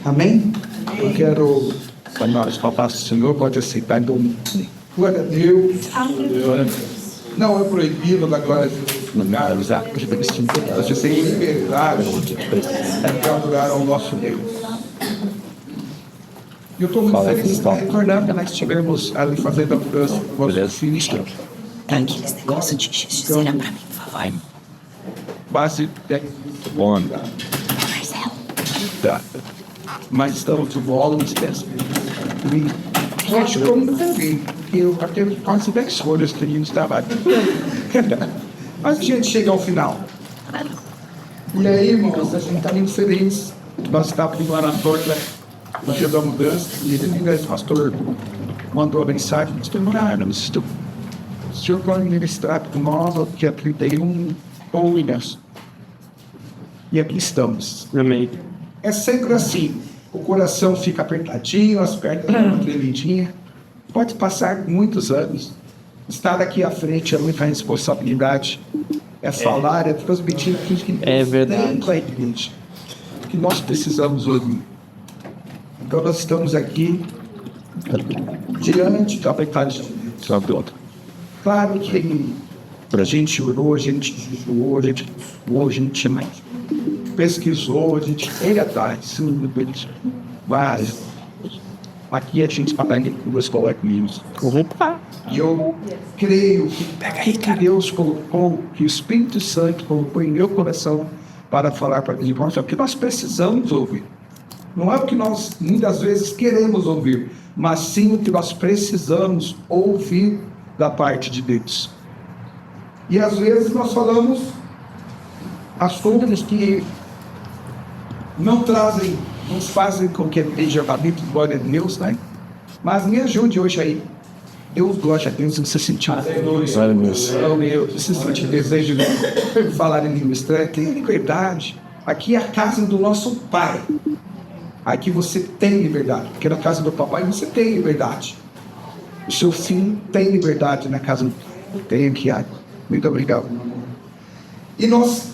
Amém? Eu quero para nós, papai, o Senhor pode aceitar em nome. Glória a Deus. Não é proibido da glória de Deus. Você tem liberdade de adorar ao nosso Deus. Eu estou muito feliz de recordar que nós tivemos ali fazendo a mudança com os nossos filhos. Aqueles negócios de gizeira pra mim, por favor. Base de bom. Marcelo. Tá. Mas estamos de volta, espécie. E acho que como eu aquele quase 10 folhas que a gente estava. Mas a gente chega ao final. E aí, irmãos, a gente está muito feliz. Nós estávamos lá na porta no dia da mudança e o pastor mandou a mensagem. O senhor pode ministrar para nós que é 31 horas. E aqui estamos. Amém. É sempre assim. O coração fica apertadinho, as pernas ficam tremidinhas. Pode passar muitos anos. Estar aqui à frente é muita responsabilidade. É falar, é transmitir aquilo que É verdade. tem com a igreja. Que nós precisamos ouvir. Então nós estamos aqui diante da vontade de Deus. Claro que a gente orou, a gente jejuou, a gente pesquisou, a gente foi atrás, mas aqui a gente fala em duas coletivas. E eu creio que Deus colocou, que o Espírito Santo colocou em meu coração para falar para mim, porque nós precisamos ouvir. Não é o que nós muitas vezes queremos ouvir, mas sim o que nós precisamos ouvir da parte de Deus. E às vezes nós falamos assuntos que não trazem, nos fazem com que a igreja vá dentro, glória a Deus, né? Mas me ajude hoje aí. Eu gosto a Deus, você sentir esse desejo de falar em língua estranha, tem liberdade. Aqui é a casa do nosso Pai. Aqui você tem liberdade, porque na casa do papai você tem liberdade. O seu filho tem liberdade na casa do Pai. Tem aqui, muito obrigado. E nós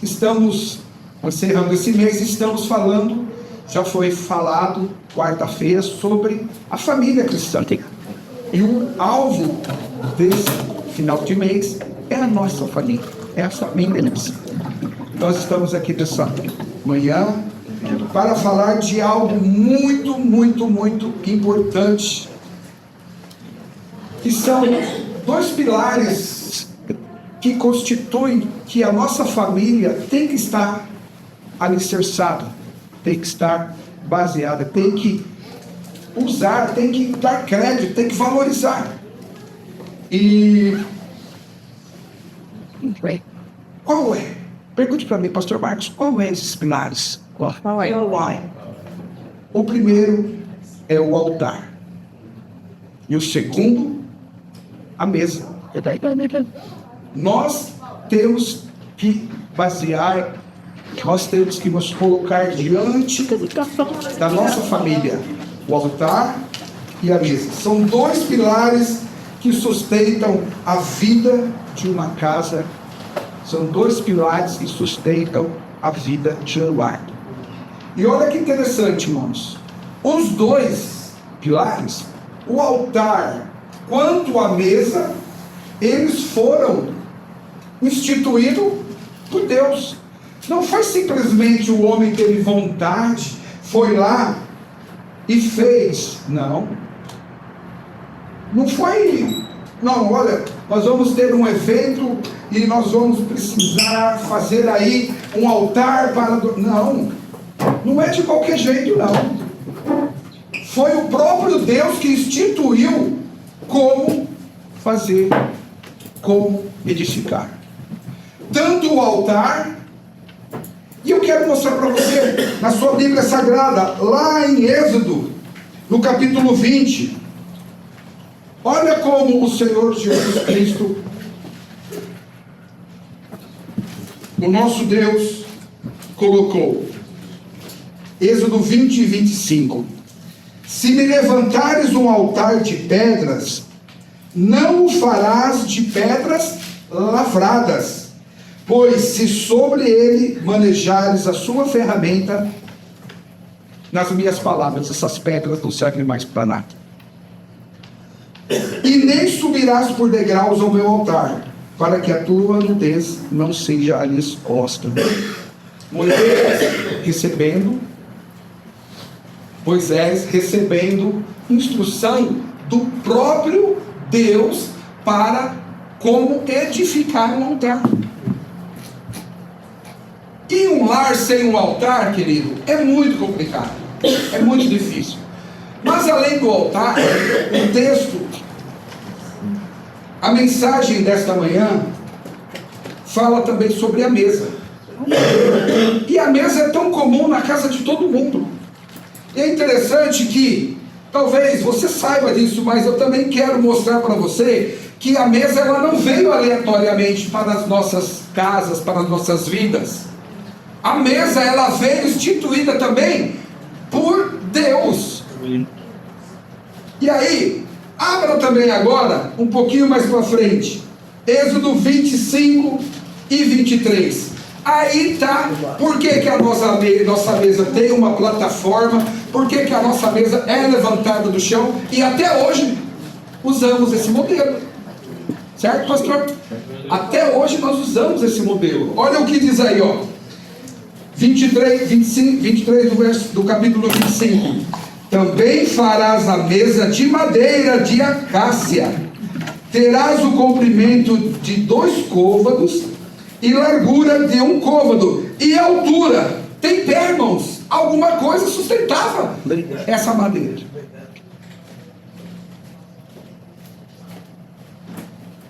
estamos encerrando esse mês, estamos falando, já foi falado quarta-feira, sobre a família cristã. E o alvo desse final de mês é a nossa família, é a família cristã. Nós estamos aqui nessa manhã para falar de algo muito, muito, muito importante, que são dois pilares que constituem que a nossa família tem que estar alicerçada, tem que estar baseada, tem que usar, tem que dar crédito, tem que valorizar. E qual é? Pergunte para mim, pastor Marcos, qual é esses pilares? Qual é? O primeiro é o altar. E o segundo, a mesa. Nós temos que basear, nós temos que nos colocar diante da nossa família. O altar e a mesa. São dois pilares que sustentam a vida de uma casa. São dois pilares que sustentam a vida de um lar. E olha que interessante, irmãos. Os dois pilares, o altar quanto a mesa, eles foram instituídos por Deus. Não foi simplesmente o homem que teve vontade, foi lá e fez. Não. Não foi. Não, olha, nós vamos ter um evento e nós vamos precisar fazer aí um altar para... Não. Não é de qualquer jeito, não. Foi o próprio Deus que instituiu como fazer, como edificar. Tanto o altar, e eu quero mostrar para você, na sua Bíblia Sagrada, lá em Êxodo, no capítulo 20, olha como o Senhor Jesus Cristo, o nosso Deus, colocou. Êxodo 20 e 25. Se me levantares um altar de pedras, não o farás de pedras lavradas, pois se sobre ele manejares a sua ferramenta, nas minhas palavras, essas pedras não servem mais para nada. E nem subirás por degraus ao meu altar, para que a tua nudez não seja ali exposta. Moisés recebendo instrução do próprio Deus para como edificar um altar. E um lar sem um altar, querido, é muito complicado, é muito difícil. Mas além do altar, o texto, a mensagem desta manhã fala também sobre a mesa. E a mesa é tão comum na casa de todo mundo. E é interessante que, talvez você saiba disso, mas eu também quero mostrar para você que a mesa ela não veio aleatoriamente para as nossas casas, para as nossas vidas. A mesa ela veio instituída também por Deus. E aí, abra também agora, um pouquinho mais para frente, Êxodo 25 e 23. Aí está, por que a nossa mesa tem uma plataforma, por que a nossa mesa é levantada do chão, e até hoje usamos esse modelo. Certo, pastor? Até hoje nós usamos esse modelo. Olha o que diz aí, ó. 23 do capítulo 25. Também farás a mesa de madeira de acácia. Terás o comprimento de 2 côvados e largura de 1 côvado e altura. Tem pé, irmãos. Alguma coisa sustentava essa madeira.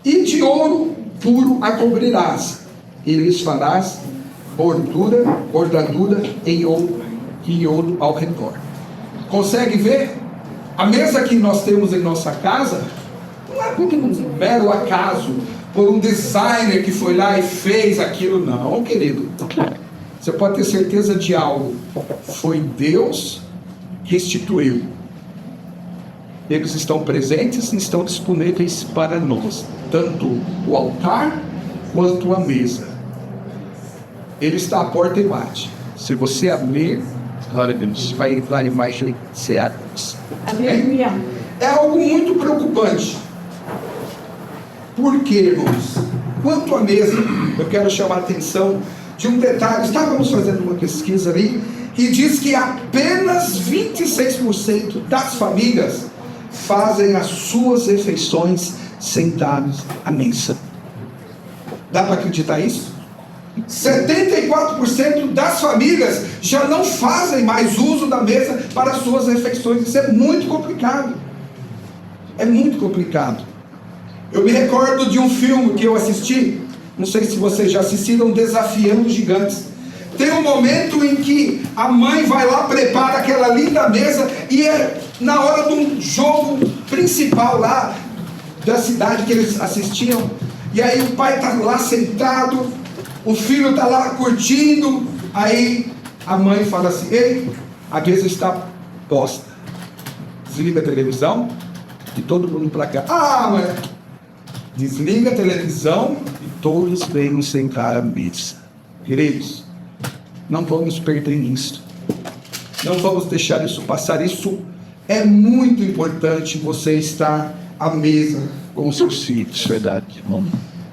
E de ouro puro a cobrirás. E lhes farás bordadura em ouro ao redor. Consegue ver? A mesa que nós temos em nossa casa não é por um mero acaso, por um designer que foi lá e fez aquilo, não, querido. Você pode ter certeza de algo. Foi Deus que instituiu. Eles estão presentes e estão disponíveis para nós, tanto o altar quanto a mesa. Ele está à porta e bate. Se você abrir, glória a Deus, vai entrar embaixo e ser atos. É algo muito preocupante. Por quê, irmãos? Quanto à mesa, eu quero chamar a atenção de um detalhe. Estávamos fazendo uma pesquisa ali e diz que apenas 26% das famílias fazem as suas refeições sentados à mesa. Dá para acreditar isso? 74% das famílias já não fazem mais uso da mesa para as suas refeições. Isso é muito complicado. É muito complicado. Eu me recordo de um filme que eu assisti, não sei se vocês já assistiram, Desafiando os Gigantes. Tem um momento em que a mãe vai lá, prepara aquela linda mesa, e é na hora de um jogo principal lá da cidade que eles assistiam, e aí o pai está lá sentado, o filho está lá curtindo, aí a mãe fala assim: ei, a mesa está posta, desliga a televisão e todo mundo para cá. Ah, mãe, desliga a televisão e todos venham sentar à mesa. Queridos, não vamos perder isso. Não vamos deixar isso passar. Isso é muito importante, você estar à mesa com os seus filhos. Verdade.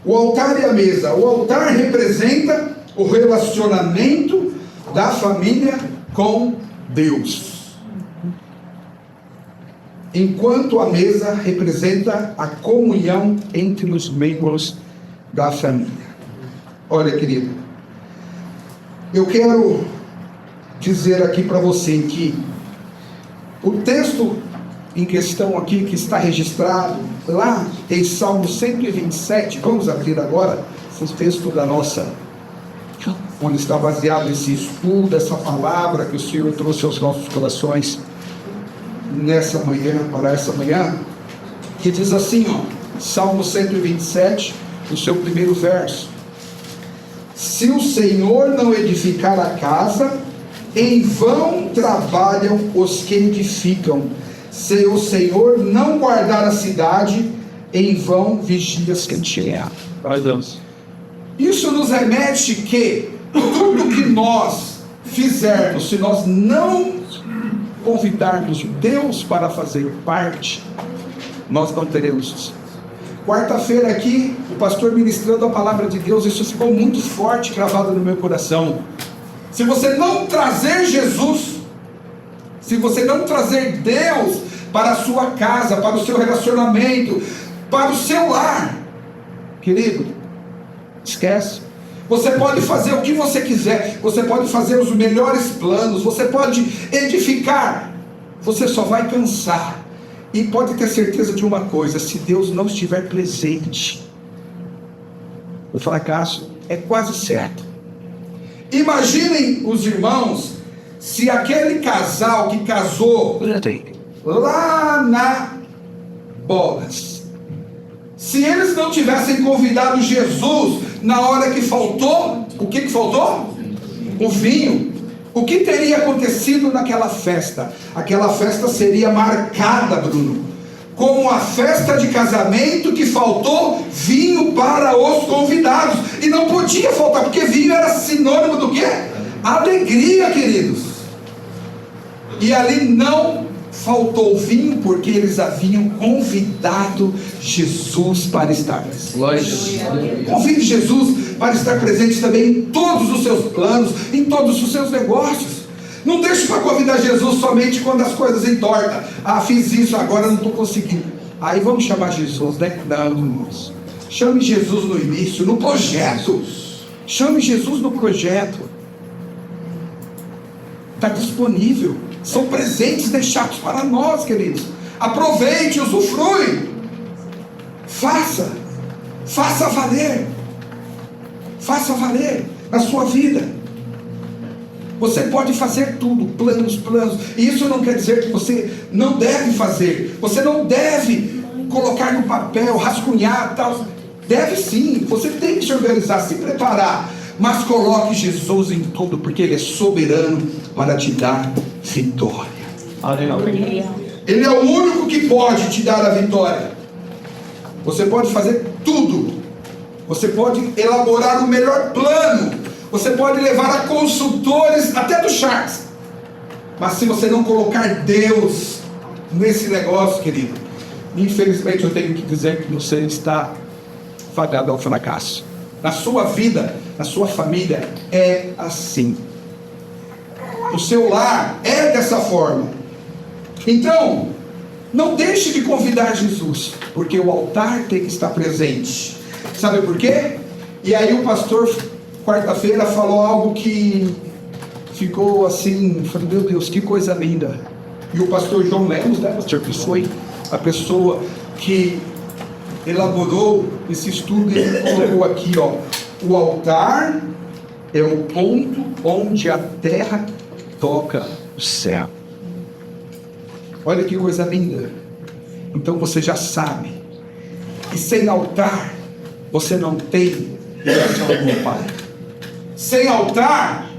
O altar e a mesa. O altar representa o relacionamento da família com Deus, enquanto a mesa representa a comunhão entre os membros da família. Olha, querido, eu quero dizer aqui para você que o texto em questão aqui, que está registrado lá em Salmo 127, vamos abrir agora o texto da nossa, onde está baseado esse estudo, essa palavra que o Senhor trouxe aos nossos corações nessa manhã, para essa manhã, que diz assim, ó, Salmo 127, o seu primeiro verso: se o Senhor não edificar a casa, em vão trabalham os que edificam. Se o Senhor não guardar a cidade, em vão vigias que enxergam. Isso nos remete que tudo que nós fizermos, se nós não convidarmos Deus para fazer parte, nós não teremos sucesso. Quarta-feira aqui, o pastor ministrando a palavra de Deus, isso ficou muito forte, gravado no meu coração. Se você não trazer Jesus, se você não trazer Deus para a sua casa, para o seu relacionamento, para o seu lar, querido, esquece. Você pode fazer o que você quiser, você pode fazer os melhores planos, você pode edificar, você só vai cansar. E pode ter certeza de uma coisa: se Deus não estiver presente, o fracasso é quase certo. Imaginem os irmãos, se aquele casal que casou lá na Bolas, se eles não tivessem convidado Jesus na hora que faltou, o que faltou? O vinho. O que teria acontecido naquela festa? Aquela festa seria marcada, Bruno, como a festa de casamento que faltou vinho para os convidados. E não podia faltar, porque vinho era sinônimo do quê? Alegria, queridos. E ali não faltou vinho, porque eles haviam convidado Jesus para estar presente. Convide Jesus para estar presente também em todos os seus planos, em todos os seus negócios. Não deixe para convidar Jesus somente quando as coisas entortam. Ah, fiz isso, agora não estou conseguindo. Aí vamos chamar Jesus, né? Não. Chame Jesus no início, no projeto. Chame Jesus no projeto. Está disponível. São presentes deixados para nós, queridos. Aproveite, usufrui. Faça valer. Faça valer na sua vida. Você pode fazer tudo, planos. E isso não quer dizer que você não deve fazer. Você não deve colocar no papel, rascunhar, tal. Deve sim. Você tem que se organizar, se preparar. Mas coloque Jesus em tudo, porque Ele é soberano para te dar vitória. Ele é o único que pode te dar a vitória. Você pode fazer tudo. Você pode elaborar o melhor plano. Você pode levar a consultores até do Charles. Mas se você não colocar Deus nesse negócio, querido, infelizmente eu tenho que dizer que você está fadado ao fracasso. Na sua vida, na sua família, é assim. O seu lar é dessa forma. Então, não deixe de convidar Jesus, porque o altar tem que estar presente. Sabe por quê? E aí o pastor, quarta-feira, falou algo que ficou assim, falei, meu Deus, que coisa linda. E o pastor João Lemos, né, pastor, que foi a pessoa que elaborou esse estudo, ele colocou aqui, ó, o altar é o ponto onde a terra toca o céu. Olha que coisa linda. Então você já sabe que sem altar você não tem relação com o Pai. Sem altar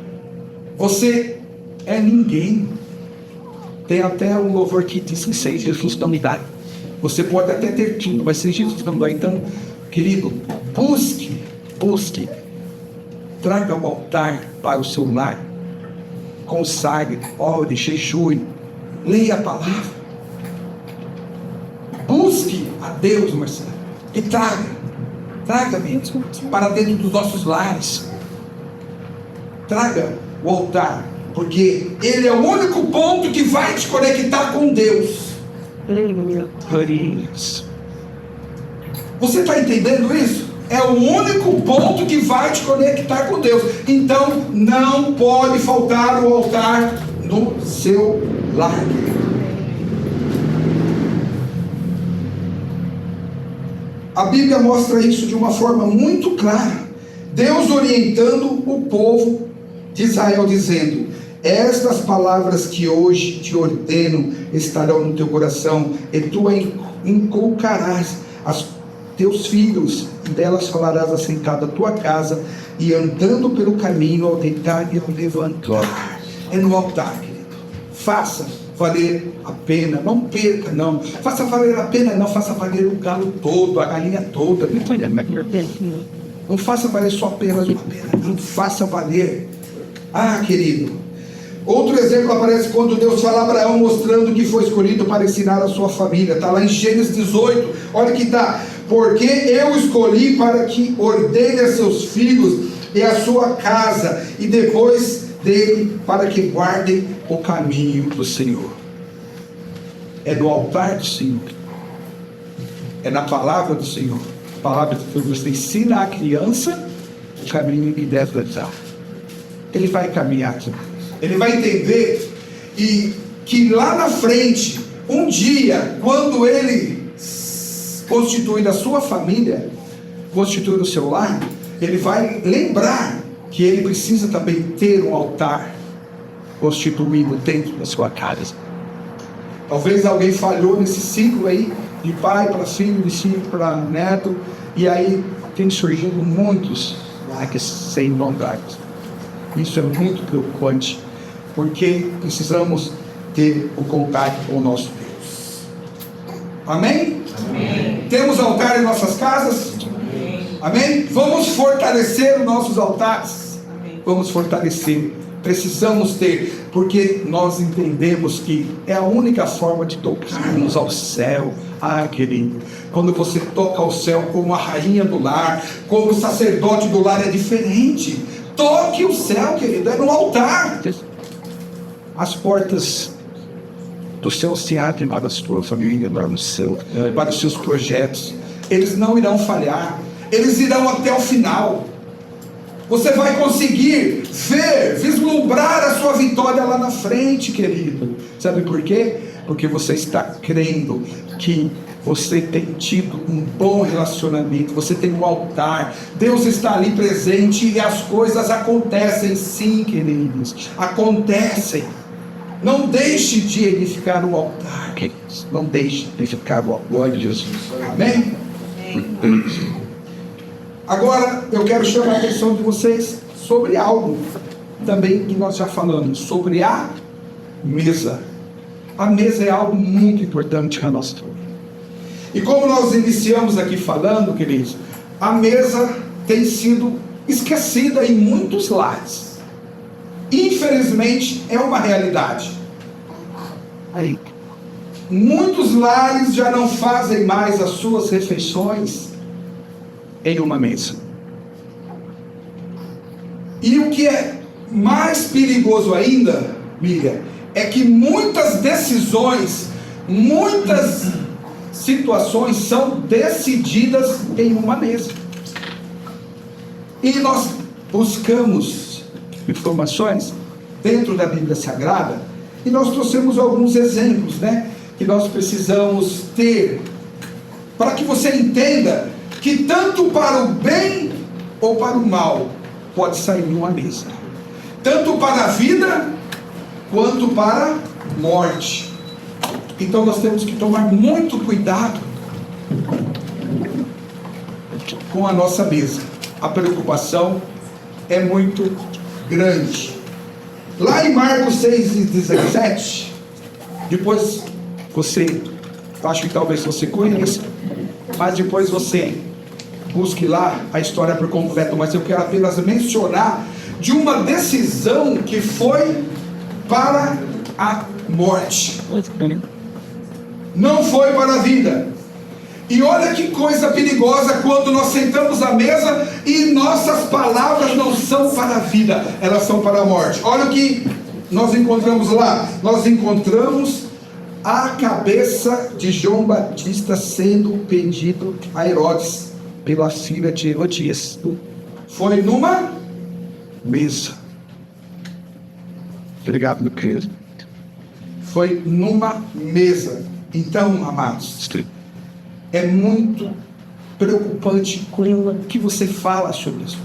você é ninguém. Tem até um louvor que diz que sem Jesus não me dá. Você pode até ter tudo, mas sem Jesus não dá. Então, querido, busque, traga o altar para o seu lar, consagre, ore, jejue, leia a palavra, busque a Deus, Marcelo, e traga mesmo para dentro dos nossos lares. Traga o altar, porque ele é o único ponto que vai te conectar com Deus. Você está entendendo isso? É o único ponto que vai te conectar com Deus. Então não pode faltar o altar no seu lar. A Bíblia mostra isso de uma forma muito clara. Deus orientando o povo de Israel, dizendo: estas palavras que hoje te ordeno estarão no teu coração, e tu inculcarás aos teus filhos, e delas falarás assentado à tua casa, e andando pelo caminho, ao deitar e ao levantar. É no altar, querido. Faça valer a pena, não perca, não. Faça valer a pena, não. Faça valer o galo todo, a galinha toda. Não faça valer só apenas uma pena, não faça valer. Ah, querido, Outro exemplo aparece quando Deus fala a Abraão, mostrando que foi escolhido para ensinar a sua família. Está lá em Gênesis 18. Olha que está: porque eu escolhi para que ordene a seus filhos e a sua casa, e depois dele para que guardem o caminho do Senhor. É no altar do Senhor, é na palavra do Senhor. A palavra de Deus você ensina a criança o caminho que deve andar. Ele vai caminhar, ele vai entender, e que lá na frente, um dia, quando ele constituir a sua família, constituir o seu lar, ele vai lembrar que ele precisa também ter um altar constituído dentro da sua casa. Talvez alguém falhou nesse ciclo aí, de pai para filho, de filho para neto, e aí tem surgido muitos sem vontade. Isso é muito preocupante, porque precisamos ter o contato com o nosso Deus. Amém? Amém. Temos altar em nossas casas? Amém? Vamos fortalecer os nossos altares. Vamos fortalecer. Precisamos ter, porque nós entendemos que é a única forma de tocarmos ao céu. Ah, querido, quando você toca ao céu como a rainha do lar, como o sacerdote do lar, é diferente. Toque o céu, querido, é no altar. As portas do céu se abrem para a sua família, para o céu, para os seus projetos. Eles não irão falhar. Eles irão até o final. Você vai conseguir ver, vislumbrar a sua vitória lá na frente, querido. Sabe por quê? Porque você está crendo que você tem tido um bom relacionamento, você tem um altar, Deus está ali presente e as coisas acontecem, sim, queridos, acontecem. Não deixe de edificar o altar, queridos. Não deixe de edificar o altar de Jesus. Amém? Agora eu quero chamar a atenção de vocês sobre algo também que nós já falamos, sobre a mesa. A mesa é algo muito importante para nós. E como nós iniciamos aqui falando, queridos, a mesa tem sido esquecida em muitos lares. Infelizmente é uma realidade. Aí, muitos lares já não fazem mais as suas refeições em uma mesa. E o que é mais perigoso ainda, Miriam, é que muitas decisões, muitas situações são decididas em uma mesa. E nós buscamos informações dentro da Bíblia Sagrada e nós trouxemos alguns exemplos, que nós precisamos ter para que você entenda que tanto para o bem ou para o mal pode sair uma mesa, tanto para a vida quanto para a morte. Então nós temos que tomar muito cuidado com a nossa mesa. A preocupação é muito grande. Lá em Marcos 6:17, depois você, acho que talvez você conheça, mas depois você busque lá a história por completo, mas eu quero apenas mencionar de uma decisão que foi para a morte, não foi para a vida. E olha que coisa perigosa quando nós sentamos à mesa e nossas palavras não são para a vida, elas são para a morte. Olha o que nós encontramos lá. Nós encontramos a cabeça de João Batista sendo pedido a Herodes pela filha de Herodias. Foi numa mesa. Obrigado, meu querido. Foi numa mesa. Então, amados, é muito preocupante o que você fala sobre isso,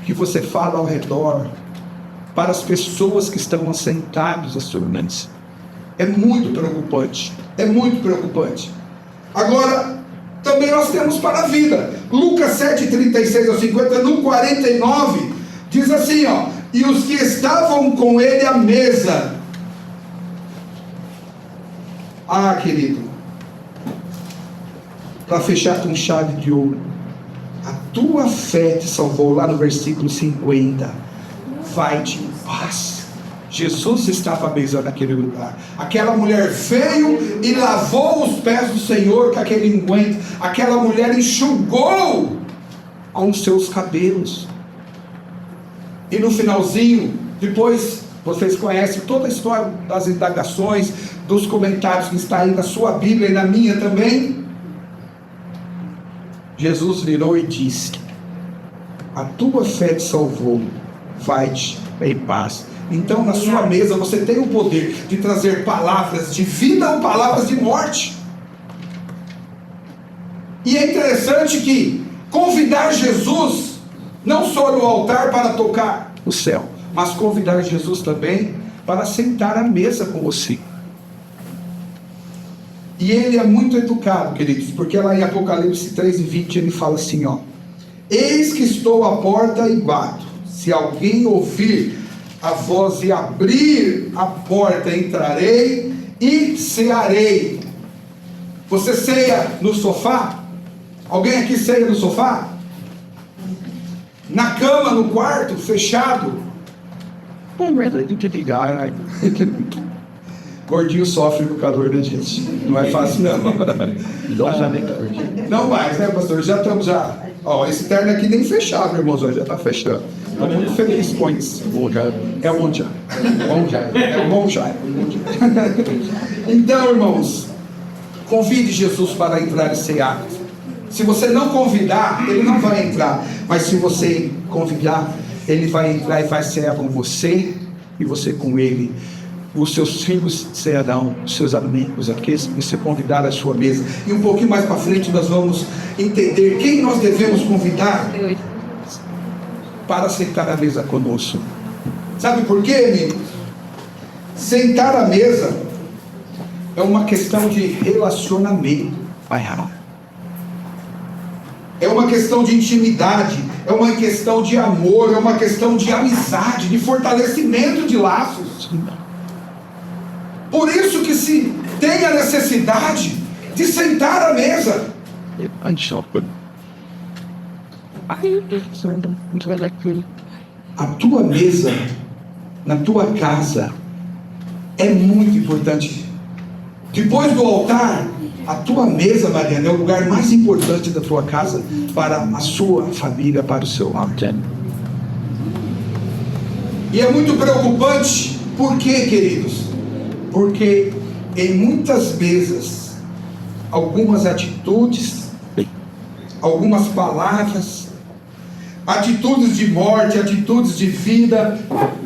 o que você fala ao redor, para as pessoas que estão assentadas à sua mesa. É muito preocupante, é muito preocupante. Agora, também nós temos para a vida. Lucas 7:36-50, no 49, diz assim, e os que estavam com ele à mesa. Ah, querido, para fechar com chave de ouro, a tua fé te salvou, lá no versículo 50. Vai-te em paz. Jesus estava à mesa naquele lugar. Aquela mulher veio e lavou os pés do Senhor com aquele unguento. Aquela mulher enxugou com os seus cabelos. E no finalzinho, depois vocês conhecem toda a história das indagações, dos comentários que está aí na sua Bíblia e na minha também. Jesus virou e disse: a tua fé te salvou, vai-te em paz. Então na sua mesa você tem o poder de trazer palavras de vida ou palavras de morte. E é interessante que convidar Jesus não só no altar para tocar o céu, mas convidar Jesus também para sentar à mesa com você. E ele é muito educado, queridos, porque lá em Apocalipse 3:20 ele fala assim, ó: eis que estou à porta e bato. Se alguém ouvir a voz e abrir a porta, entrarei e cearei. Você ceia no sofá? Alguém aqui ceia no sofá? Na cama, no quarto, fechado? Gordinho sofre com o calor da gente. Não é fácil, não. Não mais, né, pastor? Já estamos já. Ó, esse terno aqui nem fechado, irmãos. Já está fechando. Estou muito feliz com isso. É bom já. É bom já. Então, irmãos, convide Jesus para entrar e cear. Se você não convidar, ele não vai entrar. Mas se você convidar, ele vai entrar e vai cear com você e você com ele. Os seus filhos serão seus amigos, aqueles que você convidar à sua mesa. E um pouquinho mais para frente nós vamos entender quem nós devemos convidar para sentar à mesa conosco. Sabe por quê, amigos? Sentar à mesa é uma questão de relacionamento. É uma questão de intimidade, é uma questão de amor, é uma questão de amizade, de fortalecimento de laços. Por isso que se tem a necessidade de sentar à mesa. A tua mesa, na tua casa, é muito importante. Depois do altar, a tua mesa, Mariana, é o lugar mais importante da tua casa para a sua família, para o seu lar. E é muito preocupante. Por quê, queridos? Porque em muitas mesas, algumas atitudes, algumas palavras, atitudes de morte, atitudes de vida,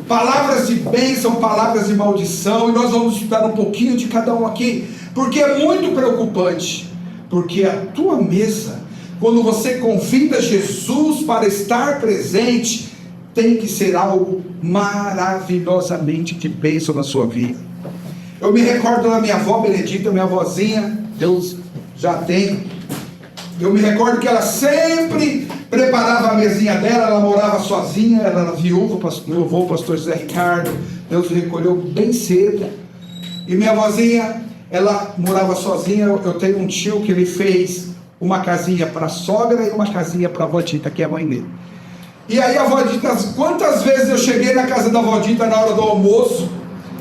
palavras de bênção, palavras de maldição, e nós vamos estudar um pouquinho de cada um aqui, porque é muito preocupante, porque a tua mesa, quando você convida Jesus para estar presente, tem que ser algo maravilhosamente de bênção na sua vida. Eu me recordo da minha avó Benedita, minha avózinha, Deus já tem. Eu me recordo que ela sempre preparava a mesinha dela, ela morava sozinha, ela era viúva, meu avô, o pastor José Ricardo, Deus o recolheu bem cedo. E minha avózinha, ela morava sozinha. Eu tenho um tio que ele fez uma casinha para a sogra e uma casinha para a avó Dita, que é a mãe dele. E aí a avó Dita, quantas vezes eu cheguei na casa da avó Dita na hora do almoço,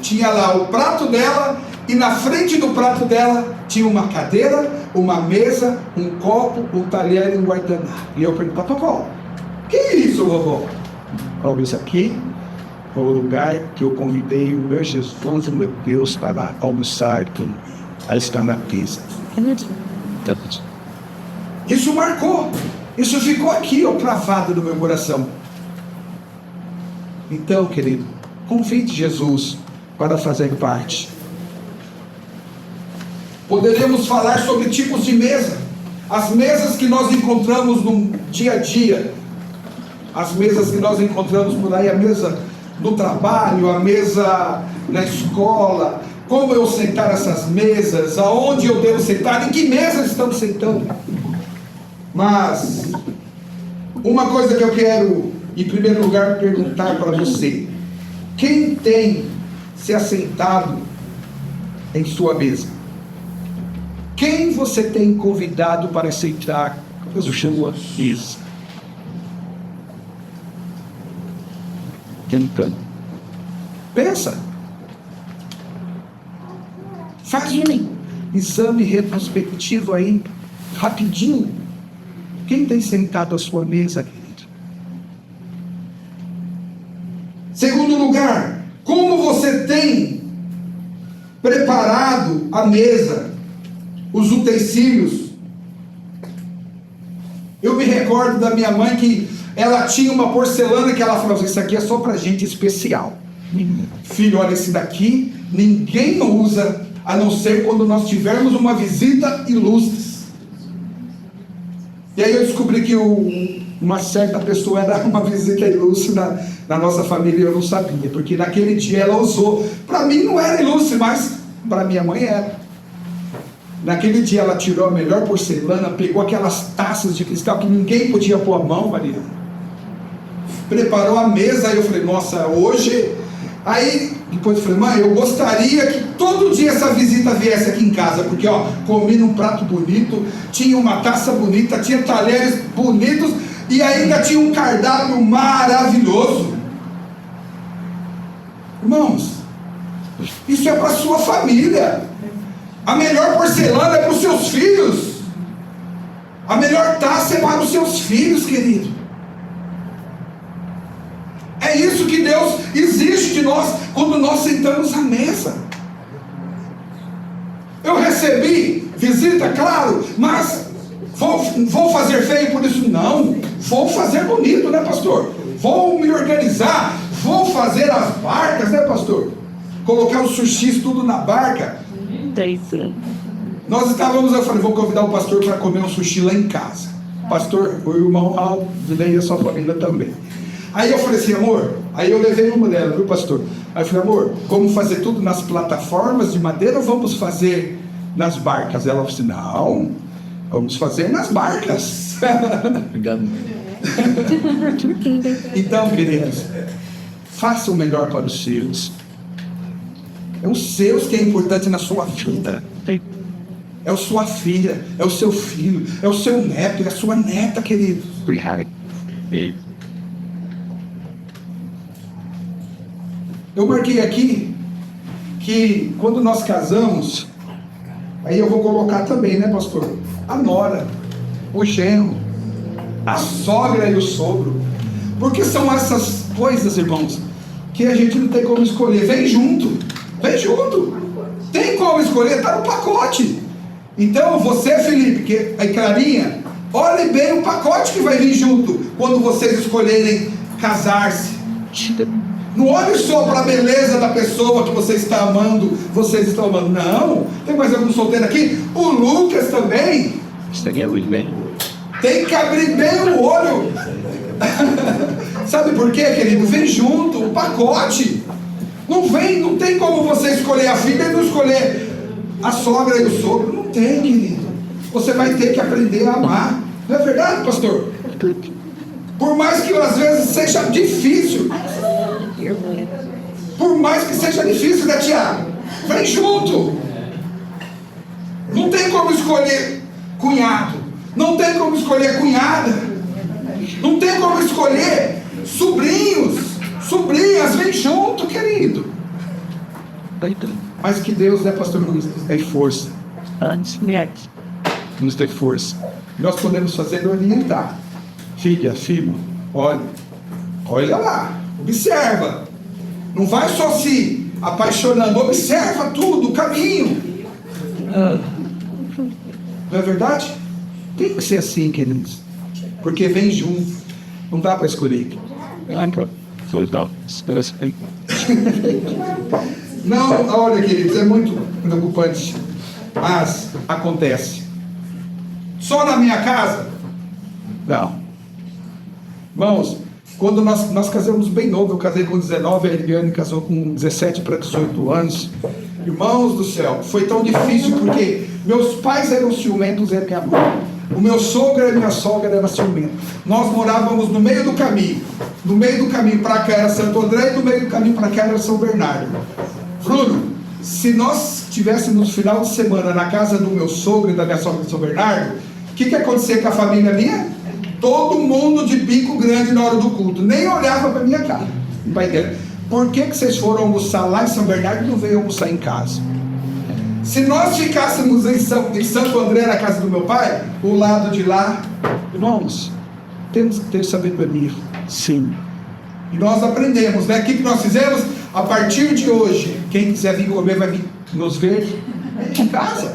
tinha lá o prato dela, e na frente do prato dela tinha uma cadeira, uma mesa, um copo, um talher e um guardanapo. E eu perguntava: vovó, que é isso, vovó? Olha, isso aqui é o lugar que eu convidei o meu Jesus, o meu Deus, para almoçar, para estar na mesa. Isso marcou, isso ficou aqui, ó, cravado no meu coração. Então, querido, convide Jesus para fazer parte. Poderemos falar sobre tipos de mesa. As mesas que nós encontramos no dia a dia, as mesas que nós encontramos por aí, a mesa do trabalho, a mesa na escola. Como eu sentar essas mesas? Aonde eu devo sentar? Em que mesa estamos sentando? Mas uma coisa que eu quero, em primeiro lugar, perguntar para você: quem tem se assentado em sua mesa? Quem você tem convidado para sentar a sua mesa? Pensa. Faz um exame retrospectivo aí, rapidinho. Quem tem sentado à sua mesa, querido? Segundo lugar, como você tem preparado a mesa, os utensílios? Eu me recordo da minha mãe que ela tinha uma porcelana que ela falava assim, isso aqui é só para gente especial. Filho, olha, esse daqui ninguém usa, a não ser quando nós tivermos uma visita ilustre. E aí eu descobri que uma certa pessoa era uma visita ilustre na nossa família e eu não sabia, porque naquele dia ela usou. Para mim não era ilustre, mas para minha mãe era. Naquele dia ela tirou a melhor porcelana, pegou aquelas taças de cristal que ninguém podia pôr a mão, Maria. Preparou a mesa, aí eu falei, nossa, hoje... Aí depois eu falei, mãe, eu gostaria que todo dia essa visita viesse aqui em casa, porque ó, comi num prato bonito, tinha uma taça bonita, tinha talheres bonitos e ainda tinha um cardápio maravilhoso. Irmãos, isso é para a sua família. A melhor porcelana é para os seus filhos. A melhor taça é para os seus filhos, querido. É isso que Deus exige de nós quando nós sentamos à mesa. Eu recebi visita, claro, mas vou fazer feio por isso? Não, vou fazer bonito, né, pastor? Vou me organizar, vou fazer as barcas, né, pastor? Colocar os sushis tudo na barca. Nós estávamos, eu falei, vou convidar o pastor para comer um sushi lá em casa. Pastor, o irmão Raul, e a sua família também. Aí eu falei assim, amor, aí eu levei uma mulher, viu, pastor? Aí eu falei, amor, vamos fazer tudo nas plataformas de madeira ou vamos fazer nas barcas? Ela falou assim, não, vamos fazer nas barcas. Então, queridos, faça o melhor para os seus. É os seus que é importante na sua vida. É a sua filha, é o seu filho, é o seu neto, é a sua neta, querido. Eu marquei aqui que quando nós casamos, aí eu vou colocar também, né, pastor? A nora, o genro, a sogra e o sogro. Porque são essas coisas, irmãos, que a gente não tem como escolher. Vem junto, vem junto. Tem como escolher, está no pacote. Então você, Felipe, que é Clarinha, olhe bem o pacote que vai vir junto quando vocês escolherem casar-se. Não olhe só para a beleza da pessoa que você está amando, vocês estão amando. Não, tem mais algum solteiro aqui? O Lucas também. Tem que abrir bem o olho. Sabe por quê, querido? Vem junto, o pacote. Não vem, não tem como você escolher a filha e não escolher a sogra e o sogro. Não tem, querido. Você vai ter que aprender a amar. Não é verdade, pastor? Por mais que às vezes seja difícil. Por mais que seja difícil, né, Tiago? Vem junto. Não tem como escolher cunhado. Não tem como escolher cunhada. Não tem como escolher sobrinhos, sobrinhas. Vem junto, querido. Mas que Deus, né, pastor, nos dê força. Nos dê força. Nós podemos fazer orientar. Filha, filho, olha lá. Observa, não vai só se apaixonando, observa tudo, o caminho. Não é verdade? Tem que ser assim, queridos, porque vem junto, não dá para escolher. Não, olha, queridos, é muito preocupante, mas acontece. Só na minha casa? Não. Irmãos, quando nós casamos bem novo, eu casei com 19, a Eliane casou com 17 para 18 anos. Irmãos do céu, foi tão difícil porque meus pais eram ciumentos e minha mãe. O meu sogro e a minha sogra eram ciumentos. Nós morávamos no meio do caminho. No meio do caminho para cá era Santo André e no meio do caminho para cá era São Bernardo. Bruno, se nós estivéssemos no final de semana na casa do meu sogro e da minha sogra de São Bernardo, o que ia acontecer com a família minha? Todo mundo de bico grande na hora do culto. Nem olhava para minha cara. por que vocês foram almoçar lá em São Bernardo e não veio almoçar em casa? Se nós ficássemos em Santo André, na casa do meu pai, o lado de lá, irmãos, temos que ter sabedoria. Sim. E nós aprendemos, né? O que nós fizemos? A partir de hoje, quem quiser vir comer vai vir nos ver em casa.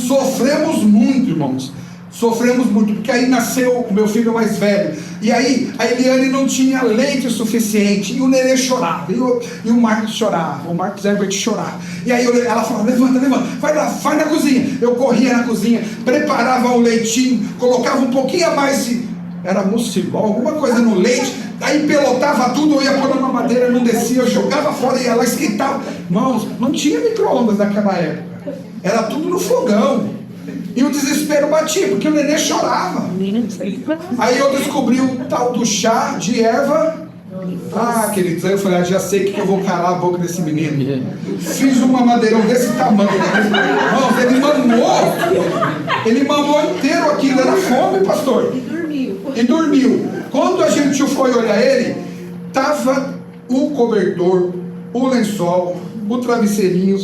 Sofremos muito, irmãos. Sofremos muito, porque aí nasceu o meu filho mais velho. E aí a Eliane não tinha leite suficiente. E o Nenê chorava. E o Marcos chorava. O Marcos Herbert chorava. E aí ela falava, levanta, vai lá, vai na cozinha. Eu corria na cozinha, preparava o leitinho, colocava um pouquinho a mais de... Era mucilol, alguma coisa no leite. Aí pelotava tudo, eu ia pôr na mamadeira, não descia, eu jogava fora, ia lá, esquentava. Irmãos, não tinha micro-ondas naquela época. Era tudo no fogão. E o desespero batia, porque o Nenê chorava. Aí eu descobri o tal do chá de erva. Ah, queridos, aí eu falei, já sei que eu vou calar a boca desse menino. Fiz um mamadeirão desse tamanho. Irmãos, ele mamou inteiro aquilo, era fome, pastor. E dormiu. Quando a gente foi olhar ele, tava o cobertor, o lençol, o travesseirinho,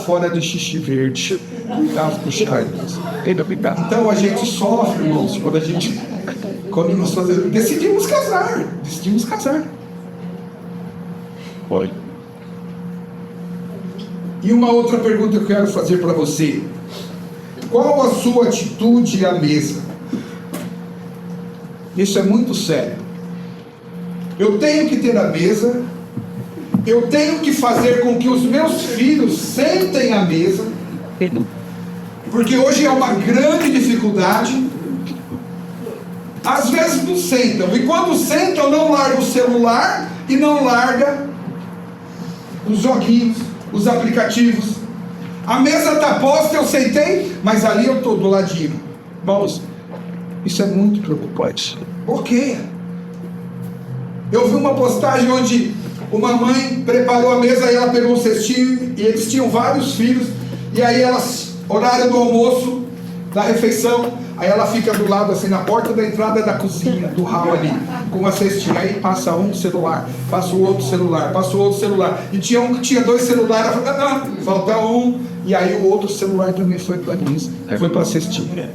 fora de xixi verde. Então a gente sofre, irmãos, quando nós decidimos casar. Foi. E uma outra pergunta que eu quero fazer para você: qual a sua atitude à mesa? Isso é muito sério. Eu tenho que ter a mesa. Eu tenho que fazer com que os meus filhos sentem à mesa. Porque hoje é uma grande dificuldade. Às vezes não sentam. E quando sentam, não larga o celular e não larga os joguinhos, os aplicativos. A mesa está posta, eu sentei, mas ali eu estou do ladinho. Irmãos, isso é muito preocupante. Por quê? Eu vi uma postagem onde uma mãe preparou a mesa, aí ela pegou um cestinho, e eles tinham vários filhos, e aí elas, horário do almoço, da refeição, aí ela fica do lado assim, na porta da entrada da cozinha, do hall ali, com uma cestinha, aí passa um celular, passa o outro celular, passa o outro celular, e tinha um que tinha 2 celulares, ela falou, falta um, e aí o outro celular também foi para a cestinha.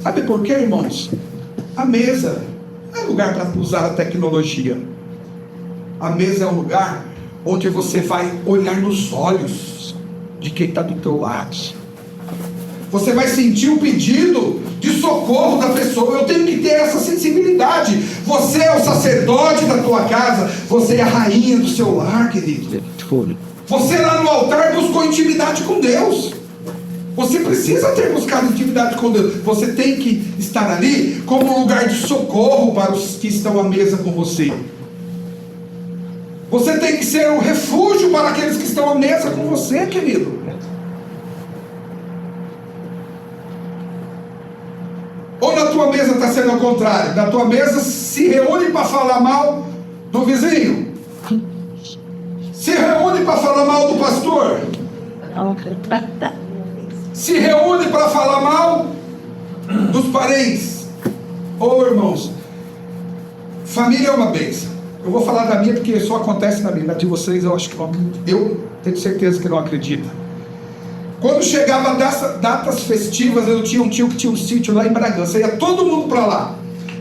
Sabe por quê, irmãos? A mesa não é lugar para usar a tecnologia. A mesa é um lugar onde você vai olhar nos olhos de quem está do teu lado. Você vai sentir o pedido de socorro da pessoa. Eu tenho que ter essa sensibilidade. Você é o sacerdote da tua casa. Você é a rainha do seu lar, querido. Você lá no altar buscou intimidade com Deus. Você precisa ter buscado intimidade com Deus. Você tem que estar ali como um lugar de socorro para os que estão à mesa com você. Você tem que ser um refúgio para aqueles que estão à mesa com você, querido. Ou na tua mesa está sendo ao contrário? Na tua mesa se reúne para falar mal do vizinho? Se reúne para falar mal do pastor? Se reúne para falar mal dos parentes? Ô irmãos, família é uma bênção. Eu vou falar da minha porque só acontece na minha. Na de vocês eu acho que eu tenho certeza que não acredita. Quando chegava datas festivas, eu tinha um tio que tinha um sítio lá em Bragança. Ia todo mundo para lá.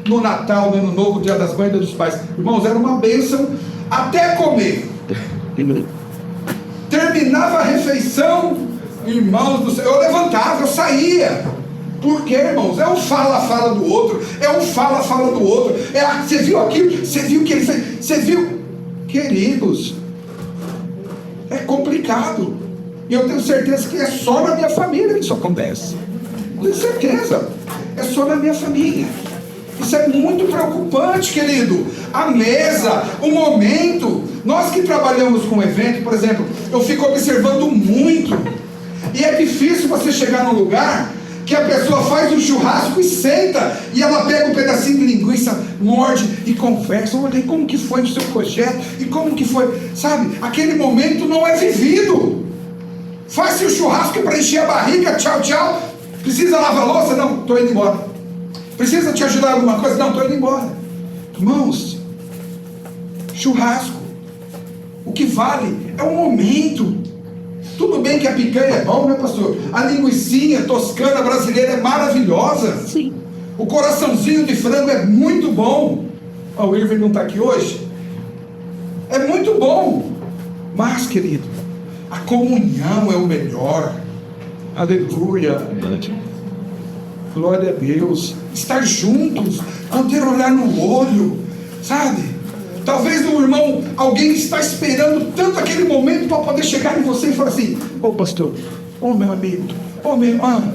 No Natal, no Ano Novo, Dia das Mães e dos Pais. Irmãos, era uma bênção até comer. Terminava a refeição, irmãos do céu, eu levantava, eu saía. Por quê, irmãos? É um fala do outro. É um fala do outro. Você viu aquilo? Você viu o que ele fez? Você viu? Queridos, é complicado. E eu tenho certeza que é só na minha família que isso acontece. Tenho certeza. É só na minha família. Isso é muito preocupante, querido. A mesa, o momento. Nós que trabalhamos com evento, por exemplo, eu fico observando muito. E é difícil você chegar num lugar que a pessoa faz um churrasco e senta, e ela pega um pedacinho de linguiça, morde e conversa. Olha, como que foi o seu projeto? E como que foi? Sabe, aquele momento não é vivido. Faz-se o churrasco para encher a barriga, tchau, tchau. Precisa lavar a louça? Não, estou indo embora. Precisa te ajudar em alguma coisa? Não, estou indo embora. Irmãos, churrasco. O que vale é o momento. Tudo bem que a picanha é bom, né, pastor? A linguicinha toscana brasileira é maravilhosa. Sim. O coraçãozinho de frango é muito bom. O Irving não está aqui hoje. É muito bom. Mas, querido, a comunhão é o melhor. Aleluia. Glória a Deus. Estar juntos, poder olhar no olho, sabe? Talvez o irmão, alguém está esperando tanto aquele momento para poder chegar em você e falar assim: ô pastor, ô meu amigo, ô meu irmão,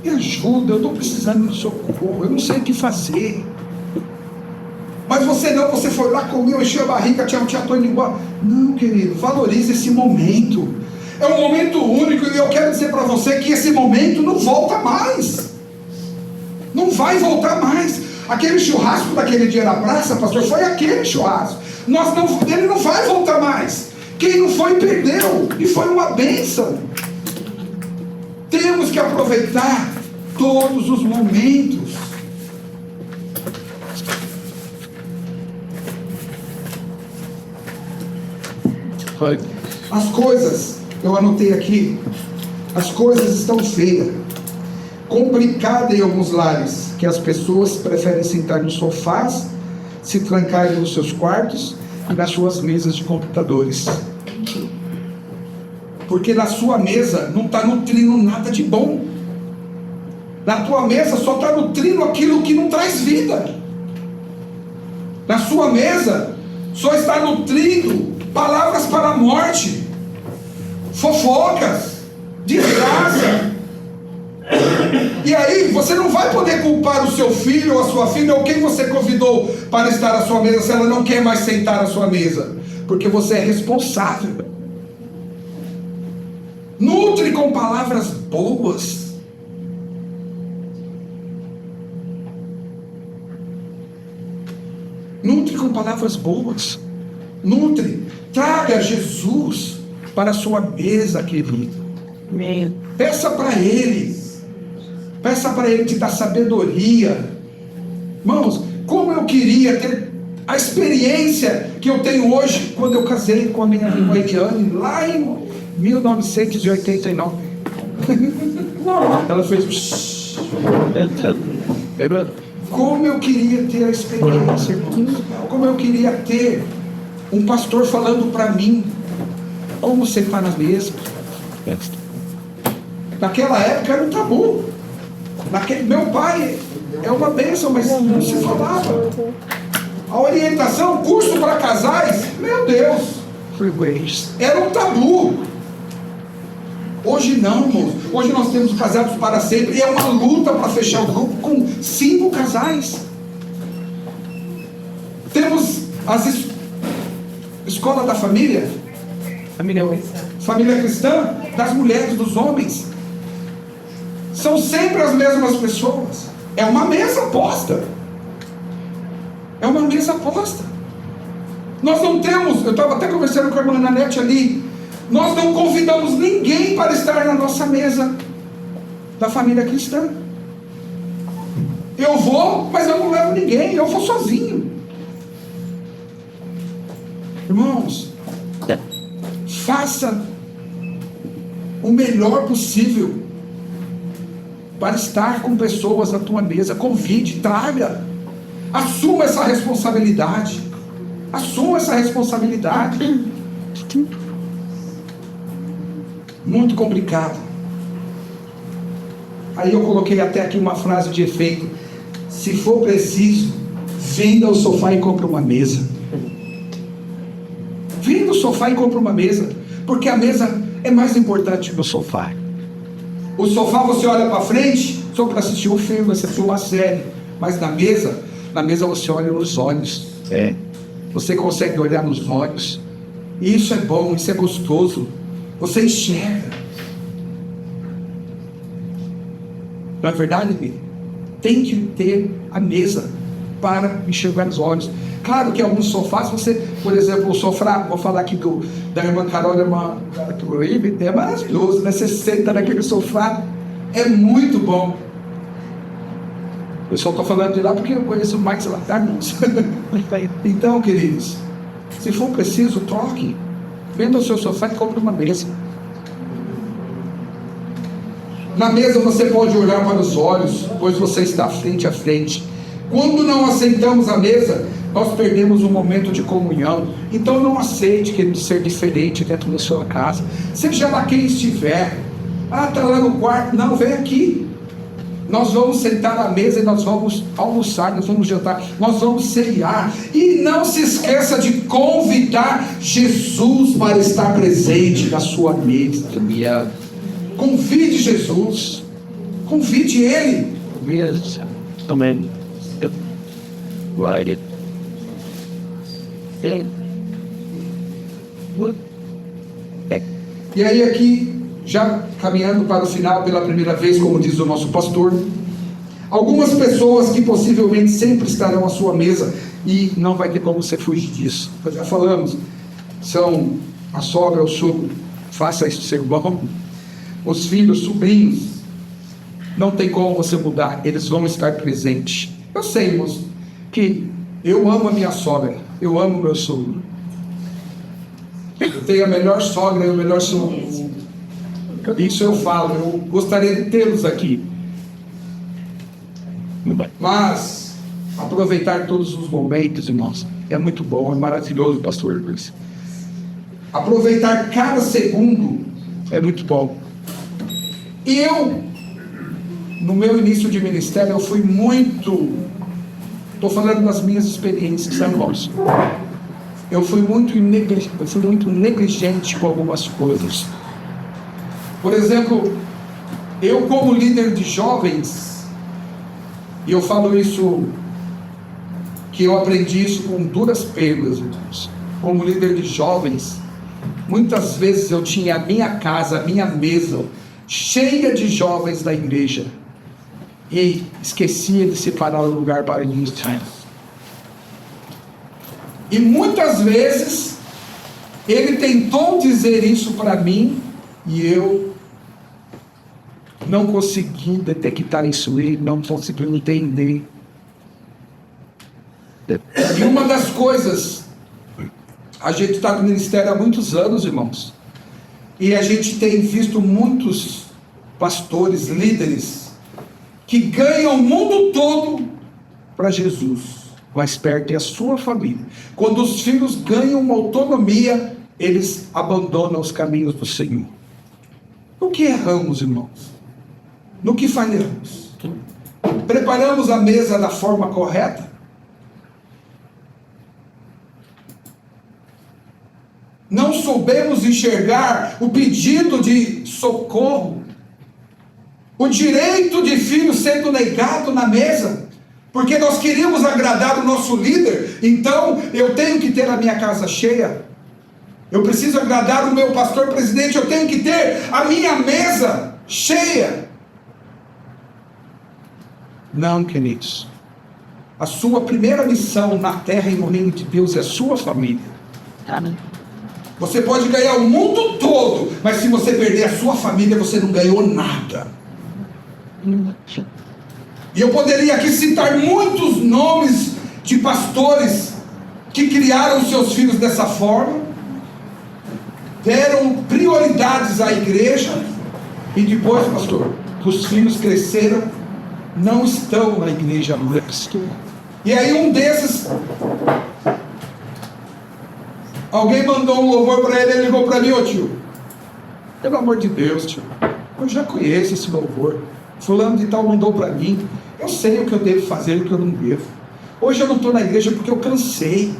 me ajuda, eu estou precisando de socorro, eu não sei o que fazer. Mas você não, você foi lá, comeu, encheu a barriga, tchau, estou indo embora. Não, querido, valorize esse momento. É um momento único e eu quero dizer para você que esse momento não volta mais. Não vai voltar mais. Aquele churrasco daquele dia na praça, pastor, foi aquele churrasco. Ele não vai voltar mais. Quem não foi, perdeu. E foi uma bênção. Temos que aproveitar todos os momentos. As coisas, eu anotei aqui, as coisas estão feias. Complicada em alguns lares, que as pessoas preferem sentar nos sofás, se trancarem nos seus quartos e nas suas mesas de computadores. Porque na sua mesa não está nutrindo nada de bom. Na tua mesa só está nutrindo aquilo que não traz vida. Na sua mesa só está nutrindo palavras para a morte, fofocas, desgraça. E aí você não vai poder culpar o seu filho ou a sua filha ou quem você convidou para estar à sua mesa se ela não quer mais sentar à sua mesa, porque você é responsável. Nutre com palavras boas. Nutre com palavras boas. Nutre. Traga Jesus para a sua mesa, querido. Peça para Ele. Peça para Ele te dar sabedoria. Irmãos, como eu queria ter a experiência que eu tenho hoje quando eu casei com a minha irmã Eliane, lá em 1989. Ela fez... Como eu queria ter a experiência, irmãos. Como eu queria ter um pastor falando para mim como sentar na mesa. Naquela época era um tabu. Meu pai é uma bênção, mas não se falava. A orientação, curso para casais, meu Deus, era um tabu. Hoje não, irmãos. Hoje nós temos Casados para Sempre e é uma luta para fechar o grupo com 5 casais. Temos as escola da família, família cristã, das mulheres, dos homens. São sempre as mesmas pessoas. É uma mesa posta. É uma mesa posta. Nós não temos, eu estava até conversando com a irmã Nanete ali, nós não convidamos ninguém para estar na nossa mesa da família cristã. Eu vou, mas eu não levo ninguém, eu vou sozinho. Irmãos, faça o melhor possível para estar com pessoas na tua mesa. Convide, traga. Assuma essa responsabilidade. Assuma essa responsabilidade. Muito complicado. Aí eu coloquei até aqui uma frase de efeito: se for preciso, venda ao sofá e compre uma mesa. Venda o sofá e compre uma mesa, porque a mesa é mais importante que o sofá. O sofá você olha para frente só para assistir um filme, assistir uma série, mas na mesa você olha nos olhos. Você consegue olhar nos olhos, e isso é bom, isso é gostoso. Você enxerga. Não é verdade, amigo? Tem que ter a mesa para enxergar nos olhos. Claro que alguns sofás, você, por exemplo, o sofá, vou falar aqui da irmã Carol, da irmã é maravilhoso, né? Você senta naquele sofá, é muito bom. Eu só estou falando de lá porque eu conheço mais lá, tá, irmãos? Então, queridos, Se for preciso, troque. Venda o seu sofá e compre uma mesa. Na mesa você pode olhar para os olhos, pois você está frente a frente. Quando não aceitamos a mesa, nós perdemos um momento de comunhão. Então não aceite querer ser diferente dentro da sua casa. Seja lá quem estiver. Está lá no quarto. Não, vem aqui. Nós vamos sentar à mesa e nós vamos almoçar, nós vamos jantar, nós vamos ceiar. E não se esqueça de convidar Jesus para estar presente na sua mesa. Convide Jesus. Convide Ele. Também. E aí aqui, já caminhando para o final pela primeira vez, como diz o nosso pastor, algumas pessoas que possivelmente sempre estarão à sua mesa e não vai ter como você fugir disso. Nós já falamos, são a sogra, o sogro, faça isso ser bom, os filhos, sobrinhos, não tem como você mudar, eles vão estar presentes. Eu sei, irmãos, que eu amo a minha sogra, eu amo o meu sogro. Eu tenho a melhor sogra e o melhor sogro. Isso eu falo, eu gostaria de tê-los aqui. Mas aproveitar todos os momentos, irmãos, é muito bom, é maravilhoso, pastor Luiz. Aproveitar cada segundo é muito bom. E eu, no meu início de ministério, eu fui muito, estou falando das minhas experiências, irmãos. Eu fui muito negligente com algumas coisas. Por exemplo, eu como líder de jovens, e eu falo isso, que eu aprendi isso com duras penas, irmãos. Como líder de jovens, muitas vezes eu tinha a minha casa, a minha mesa, cheia de jovens da igreja, e esquecia de separar o lugar para eles. E muitas vezes, ele tentou dizer isso para mim, e eu não consegui detectar isso, e não consegui entender. E uma das coisas, a gente está no ministério há muitos anos, irmãos, e a gente tem visto muitos pastores, líderes, que ganham o mundo todo para Jesus, mas perdem a sua família. Quando os filhos ganham uma autonomia, eles abandonam os caminhos do Senhor. No que erramos, irmãos? No que falhamos? Preparamos a mesa da forma correta? Não soubemos enxergar o pedido de socorro, o direito de filho sendo negado na mesa, porque nós queríamos agradar o nosso líder, então eu tenho que ter a minha casa cheia. Eu preciso agradar o meu pastor presidente, eu tenho que ter a minha mesa cheia. Não, queridos. A sua primeira missão na terra e no reino de Deus é a sua família. Você pode ganhar o mundo todo, mas se você perder a sua família, você não ganhou nada. E eu poderia aqui citar muitos nomes de pastores que criaram seus filhos dessa forma, deram prioridades à igreja, e depois, pastor, os filhos cresceram, não estão na igreja mais. E aí um desses, alguém mandou um louvor para ele, ele ligou para mim: ô tio, pelo amor de Deus, tio, eu já conheço esse louvor, fulano de tal mandou para mim, eu sei o que eu devo fazer e o que eu não devo. Hoje eu não estou na igreja porque eu cansei.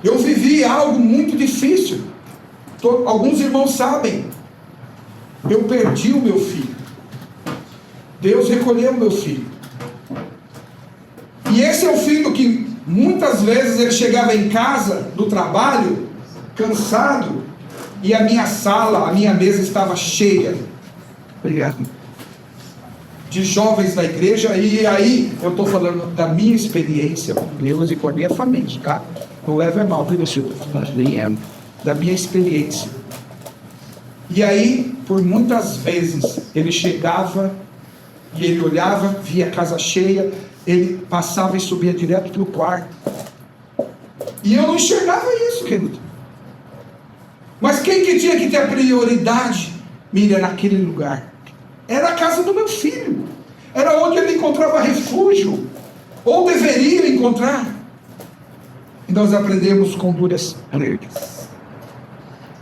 Eu vivi algo muito difícil. Alguns irmãos sabem. Eu perdi o meu filho. Deus recolheu o meu filho. E esse é o filho que muitas vezes ele chegava em casa do trabalho, cansado, e a minha sala, a minha mesa estava cheia. Obrigado. De jovens da igreja. E aí eu estou falando da minha experiência com Deus e com a minha família, tá? Não leva mal, da minha experiência. E aí, por muitas vezes, ele chegava e ele olhava, via a casa cheia, ele passava e subia direto para o quarto. E eu não enxergava isso, querido. Mas quem que tinha que ter a prioridade, Miriam, naquele lugar? Era a casa do meu filho. Era onde ele encontrava refúgio. Ou deveria encontrar. E nós aprendemos com duras regras.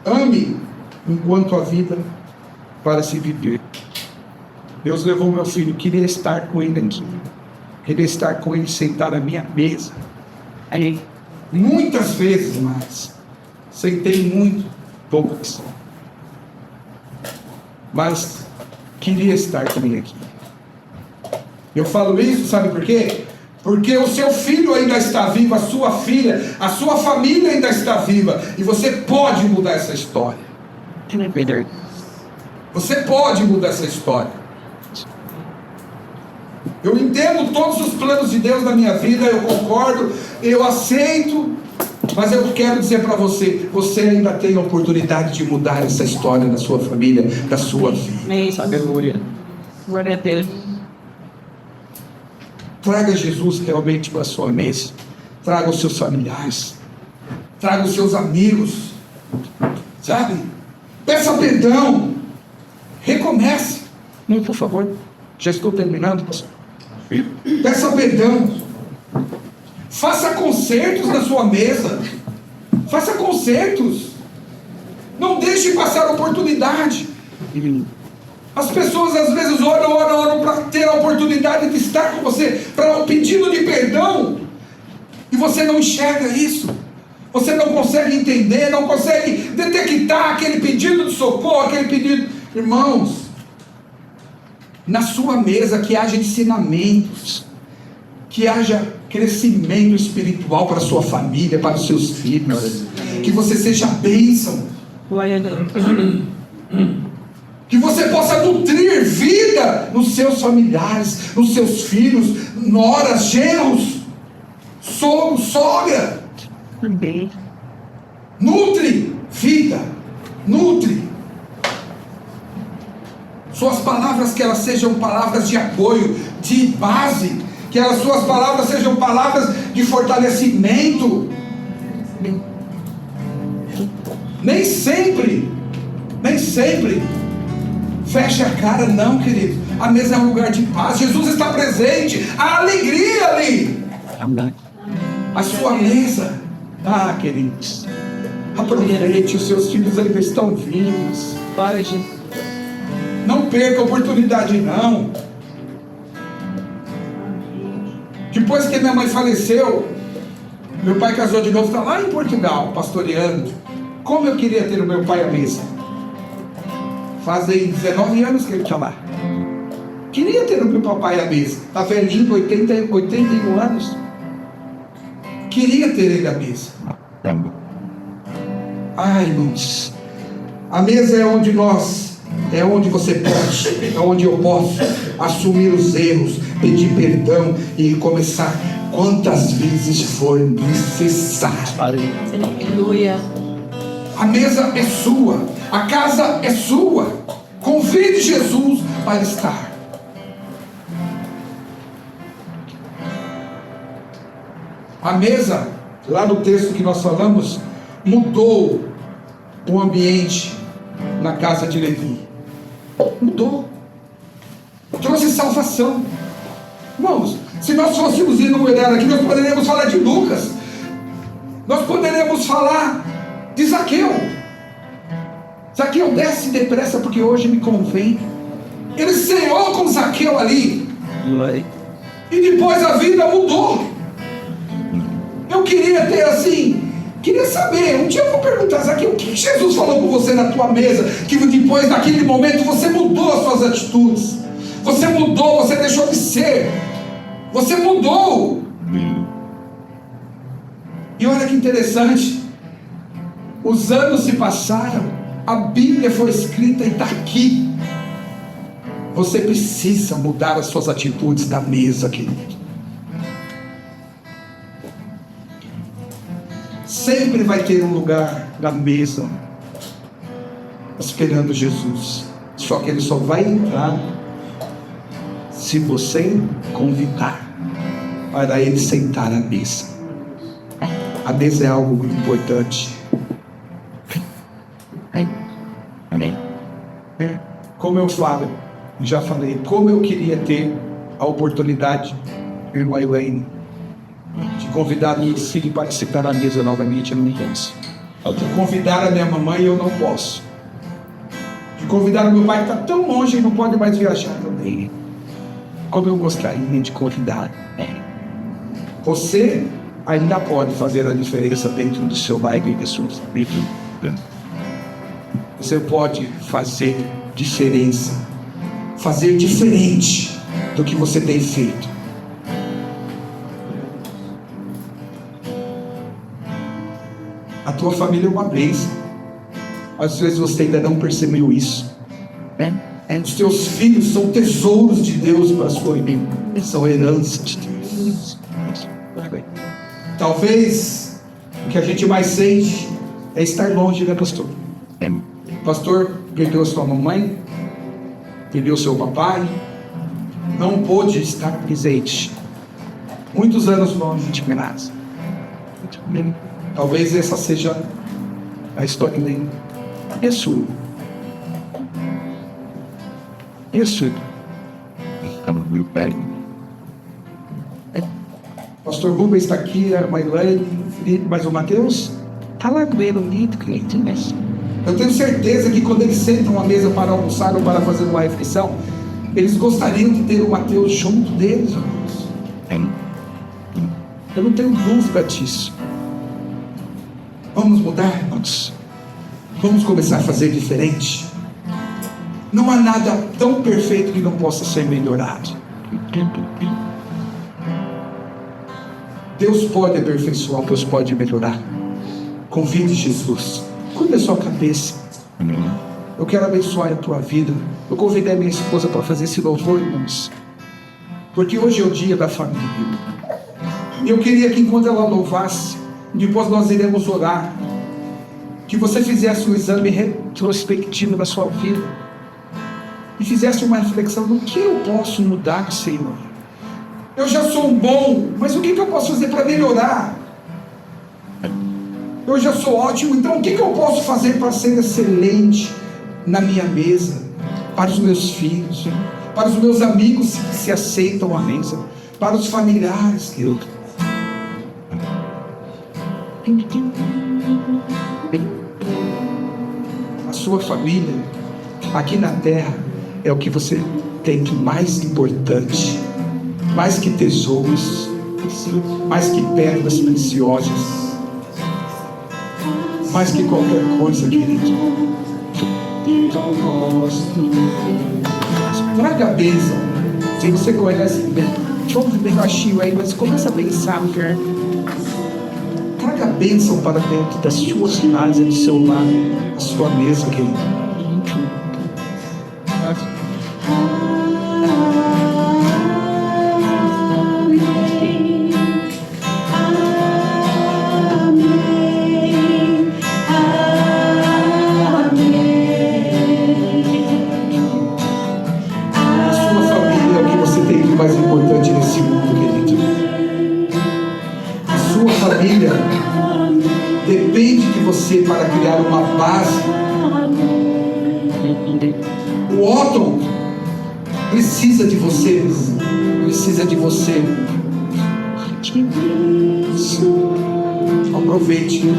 Ame enquanto a vida para se viver. Deus levou meu filho, queria estar com ele aqui. Queria estar com ele sentado à minha mesa. Aí, muitas vezes mais. Sentei muito, poucas. Mas queria estar com ele aqui. Eu falo isso, sabe por quê? Porque o seu filho ainda está vivo, a sua filha, a sua família ainda está viva. E você pode mudar essa história. Você pode mudar essa história. Eu entendo todos os planos de Deus na minha vida, eu concordo, eu aceito, mas eu quero dizer para você, você ainda tem a oportunidade de mudar essa história da sua família, da sua vida. Aleluia. Glória a Deus. Traga Jesus realmente para a sua mesa. Traga os seus familiares. Traga os seus amigos. Sabe? Peça perdão. Recomece. Não, por favor. Já estou terminando, pastor. Peça perdão. Faça concertos na sua mesa. Faça concertos. Não deixe passar a oportunidade. As pessoas às vezes oram para ter a oportunidade de estar com você, para um pedido de perdão, e você não enxerga isso. Você não consegue entender, não consegue detectar aquele pedido de socorro, aquele pedido. Irmãos, na sua mesa que haja ensinamentos, que haja crescimento espiritual para a sua família, para os seus filhos, que você seja bênção, que você possa nutrir vida nos seus familiares, nos seus filhos, noras, genros, sogro, sogra. Nutre vida, nutre. Suas palavras, que elas sejam palavras de apoio, de base, que as suas palavras sejam palavras de fortalecimento. Nem sempre feche a cara, não, querido. A mesa é um lugar de paz. Jesus está presente. Há alegria ali. A sua mesa. Queridos, aproveite. Os seus filhos ainda estão vivos. Não perca a oportunidade, não. Depois que minha mãe faleceu, meu pai casou de novo. Está lá em Portugal, pastoreando. Como eu queria ter o meu pai à mesa. Fazem 19 anos que ele está lá. Queria ter o meu papai à mesa. Está velhinho, 81 anos. Queria ter ele à mesa. Irmãos, a mesa é onde você pode, é onde eu posso assumir os erros, pedir perdão e começar quantas vezes for necessário. Aleluia. A mesa é sua, a casa é sua. Convide Jesus para estar. A mesa, lá no texto que nós falamos, mudou o ambiente na casa de Levi. Mudou. Trouxe salvação. Irmãos, se nós fôssemos enumerar aqui, nós poderíamos falar de Lucas. Nós poderíamos falar de Zaqueu. Zaqueu, desce depressa, porque hoje me convém. Ele ceou com Zaqueu ali. E depois a vida mudou. Eu queria ter assim, queria saber, um dia eu vou perguntar, Zaqueu, o que Jesus falou com você na tua mesa, que depois daquele momento você mudou as suas atitudes, você mudou, você deixou de ser, você mudou. E olha que interessante, os anos se passaram, a Bíblia foi escrita e está aqui. Você precisa mudar as suas atitudes da mesa, querido. Sempre vai ter um lugar na mesa esperando Jesus. Só que ele só vai entrar se você convidar. para ele sentar à mesa. A mesa é algo muito importante. Amém. Como eu falo, já falei, como eu queria ter a oportunidade, irmã Elaine, de convidar a minha filha para sentar à mesa novamente, eu não penso. De convidar a minha mamãe, eu não posso. De convidar o meu pai, que está tão longe e não pode mais viajar também. Como eu gostaria de convidar. Você ainda pode fazer a diferença dentro do seu bairro e da sua família. Você pode fazer diferença. Fazer diferente do que você tem feito. A tua família é uma bênção. Às vezes você ainda não percebeu isso. Os teus filhos são tesouros de Deus para a sua vida. São heranças de Deus. Talvez o que a gente mais sente é estar longe, né, pastor? Pastor perdeu sua mamãe, perdeu seu papai, não pôde estar presente. Muitos anos longe de casa. Talvez essa seja a história dele. Isso. Pastor Rubens está aqui, a Mailane, mas o Mateus está lá com ele, lindo, cliente, né? Eu tenho certeza que quando eles sentam à mesa para almoçar ou para fazer uma refeição, eles gostariam de ter o Mateus junto deles, irmãos. Eu não tenho dúvida disso. Vamos mudar, irmãos. Vamos começar a fazer diferente. Não há nada tão perfeito que não possa ser melhorado. Deus pode aperfeiçoar, Deus pode melhorar. Convide Jesus. Cuide da sua cabeça. Eu quero abençoar a tua vida. Eu convidei a minha esposa para fazer esse louvor, irmãos. Porque hoje é o dia da família. E eu queria que enquanto ela louvasse, depois nós iremos orar, que você fizesse um exame retrospectivo da sua vida e fizesse uma reflexão no que eu posso mudar, Senhor. Eu já sou um bom, mas o que eu posso fazer para melhorar? Eu já sou ótimo, então o que eu posso fazer para ser excelente na minha mesa, para os meus filhos, para os meus amigos que se aceitam à mesa, para os familiares que eu... A sua família aqui na terra é o que você tem de mais importante, mais que tesouros, mais que pedras preciosas, mais que qualquer coisa, querido. Traga a bênção. Se você conhece, vamos bem baixinho aí, mas começa a pensar, traga a bênção para dentro das suas casas, do seu lar, a sua mesa, querido. Mais importante nesse mundo, querido. A sua família depende de você para criar uma base. O Otton precisa de você, Aproveite,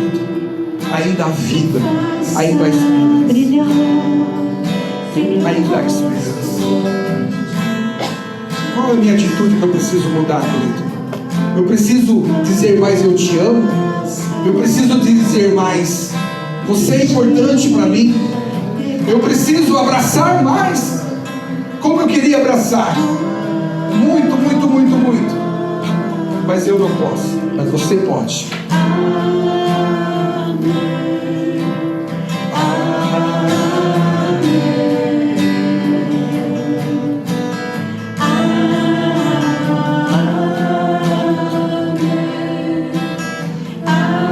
ainda há vida, ainda há esperança, ainda há esperança. Qual é a minha atitude que eu preciso mudar, querido? Eu preciso dizer mais eu te amo. Eu preciso dizer mais você é importante para mim. Eu preciso abraçar mais como eu queria abraçar. Muito, muito, muito, muito. Mas eu não posso. Mas você pode.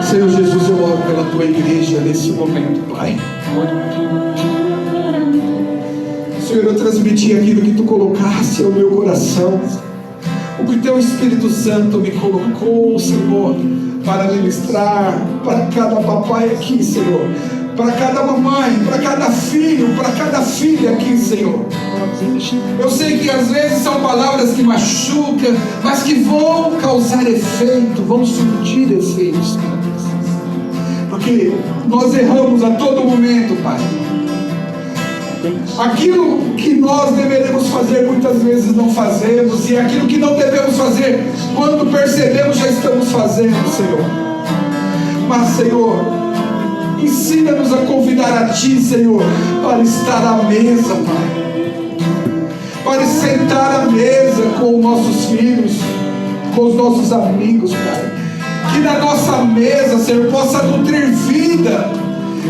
Senhor Jesus, eu oro pela tua igreja nesse momento, Pai. Senhor, eu transmiti aquilo que tu colocaste ao meu coração. O o Teu Espírito Santo me colocou, Senhor, para ministrar para cada papai aqui, Senhor, para cada mamãe, para cada filho, para cada filha aqui, Senhor. Eu sei que às vezes são palavras que machucam, mas que vão causar efeito, vão surtir efeitos, porque nós erramos a todo momento, Pai. Aquilo que nós deveríamos fazer muitas vezes não fazemos, e aquilo que não devemos fazer, quando percebemos, já estamos fazendo, Senhor. Mas, Senhor, ensina-nos a convidar a Ti, Senhor, para estar à mesa, Pai, para sentar à mesa com os nossos filhos, com os nossos amigos, Pai. Que na nossa mesa, Senhor, possa nutrir vida.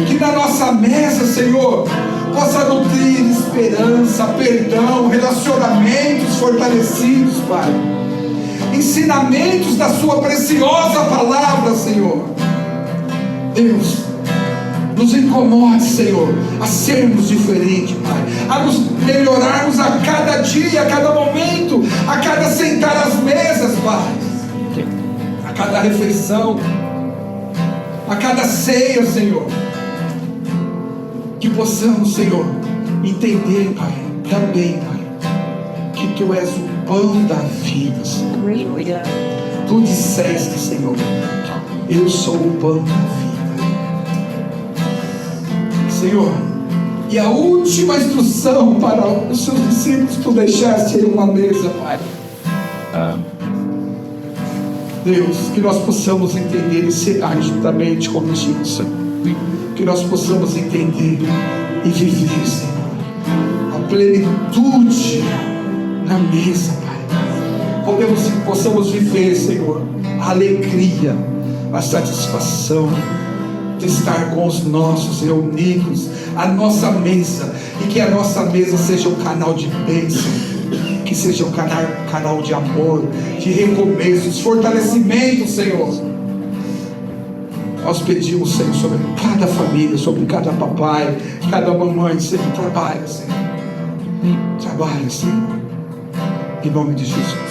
Que na nossa mesa, Senhor, possa nutrir esperança, perdão, relacionamentos fortalecidos, Pai. Ensinamentos da Sua preciosa palavra, Senhor. Deus, nos incomode, Senhor, a sermos diferentes, Pai, a nos melhorarmos a cada dia, a cada momento, a cada sentar às mesas, Pai, a cada refeição, a cada ceia, Senhor. Que possamos, Senhor, entender, Pai, também, Pai, que Tu és o pão da vida, Senhor. Tu disseste, Senhor, eu sou o pão da vida. Senhor, e a última instrução para os Seus discípulos, Tu deixaste em uma mesa, Pai. Deus, que nós possamos entender e cear juntamente com Ti, Senhor. Que nós possamos entender e viver, Senhor, a plenitude na mesa, Pai. Possamos viver, Senhor, a alegria, a satisfação de estar com os nossos reunidos, a nossa mesa, e que a nossa mesa seja um canal de bênção, que seja um canal de amor, de recomeços, fortalecimento, Senhor. Nós pedimos, Senhor, sobre cada família, sobre cada papai, cada mamãe, Senhor, trabalha, Senhor. Trabalha, Senhor. Em nome de Jesus.